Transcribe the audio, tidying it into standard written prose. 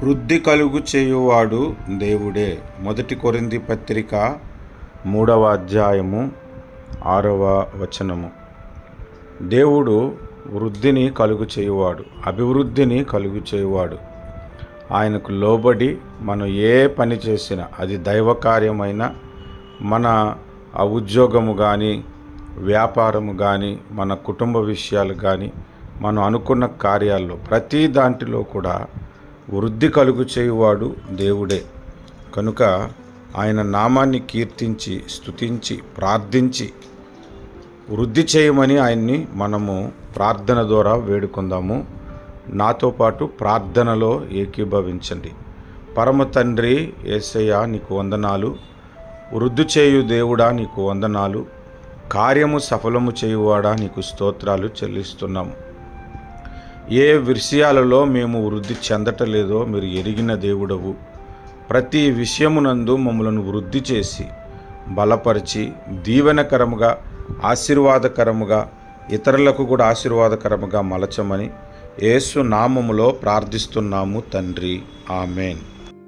వృద్ధి కలుగు చేయువాడు దేవుడే. 1 కొరింథీ పత్రిక 3వ అధ్యాయము 6వ వచనము. దేవుడు వృద్ధిని కలుగు చేయువాడు, అభివృద్ధిని కలుగు చేయువాడు. ఆయనకు లోబడి మనం ఏ పని చేసినా, అది దైవ కార్యమైన, మన ఉద్యోగము కానీ, వ్యాపారము కానీ, మన కుటుంబ విషయాలు కానీ, మనం అనుకున్న కార్యాల్లో ప్రతి దాంట్లో కూడా వృద్ధి కలుగు చేయువాడు దేవుడే. కనుక ఆయన నామాన్ని కీర్తించి, స్తుతించి, ప్రార్థించి వృద్ధి చేయమని ఆయన్ని మనము ప్రార్థన ద్వారా వేడుకుందాము. నాతో పాటు ప్రార్థనలో ఏకీభవించండి. పరమ తండ్రి యేసయ్య, నీకు వందనాలు. వృద్ధి చేయు దేవుడా, నీకు వందనాలు. కార్యము సఫలము చేయువాడా, నీకు స్తోత్రాలు చెల్లిస్తున్నాము. ఏ విషయాలలో మేము వృద్ధి చెందటలేదో మీరు ఎరిగిన దేవుడవు. ప్రతి విషయమునందు మమ్మలను వృద్ధి చేసి, బలపరిచి, దీవెనకరముగా, ఆశీర్వాదకరముగా, ఇతరులకు కూడా ఆశీర్వాదకరముగా మలచమని యేసు నామములో ప్రార్థిస్తున్నాము తండ్రి. ఆమేన్.